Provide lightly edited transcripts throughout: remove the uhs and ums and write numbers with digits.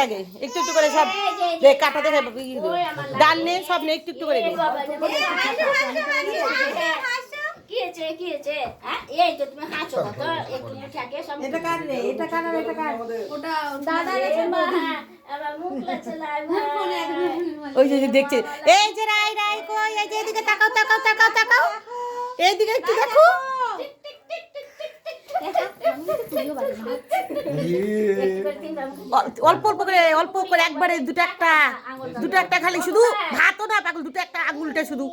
আগে একটু একটু করে সব দেখ কাটা দেখে ডাল নে সব নে একটু একটু করে দে ওই যে দেখছে এই যে রাই রাই কই এই যে এদিকে তাকাও তাকাও তাকাও তাকাও এইদিকে একটু দেখো অল্প অল্প করে একবারে দুটো একটা খালি শুধু ভাতও না পাগল দুটো একটা আঙুলটা শুধু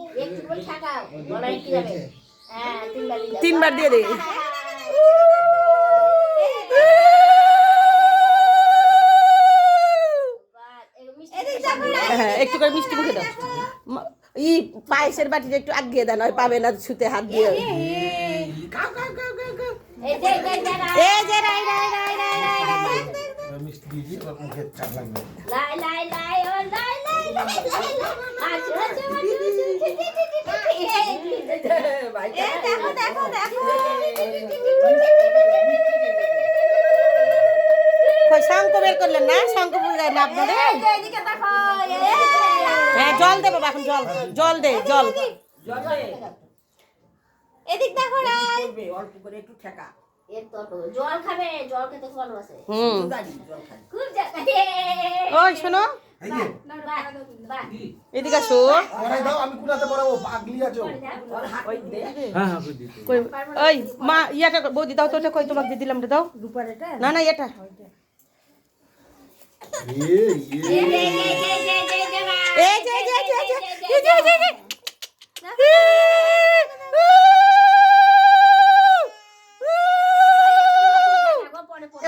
3 বার দিয়ে দে হ্যাঁ একটু করে মিষ্টি মুখে দাও ই পায়েসের বাটিটা একটু আগিয়ে দেন ওই পাবে না ছুতে হাত দিয়ে এই যে রাই রাই রাই রাই রাই রাই মিষ্টি দিয়ে দিই আর মুখে চাপ লাগবে লাই লাই লাই ও লাই লাই লাই আচ্ছা আচ্ছা দেখো দেখো দেখো কই শঙ্খ বের করলেন না শঙ্খ বুঝায় না আপনারে এইদিকে দেখো হ্যাঁ জল দে বাবা এখন জল জল দে জল এদিক দেখো রাই অল্প করে একটু ঠেকা জল খাবে জল খেতে ভালোবাসে খুব ওই শোনো এই যে এদিকে আসো পড়াই দাও আমি কুলাতে পড়াবো পাগলি আছো ওই মা ইয়াটা বৌদি দাও তো ওটা কই তোমাকে দিলাম রে দাও রূপারেটা না না এটা এই যে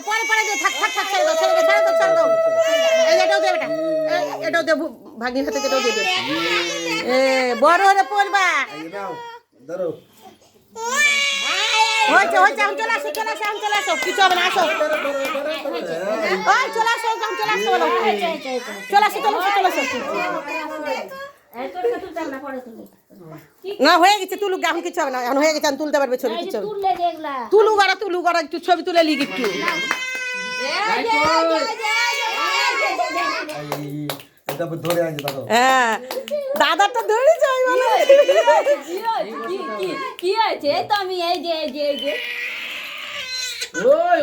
পরে দে থাক থাক থাক ছেড়ে দাও এই এটাও দে বেটা এটাও দে ভাগির হাতে এটাও দে এ বড় হলে পড়বা এই নাও ধরো হয়েছে এখন চলে আসো কিছু হবে না আসো ওই চলে আসো বলো চলে আসো না হয়ে গেছে তুলুক এখন কিছু হবে না এখন হয়ে গেছে আমি তুলতে পারবে ছবি কিছু তুলু গড়া একটু ছবি তুলে লিখ একটু এটা ধরে আনছে দাদা হ্যাঁ দাদাটা ধরে যাই বলে কি আছে তো আমি এই যে ওই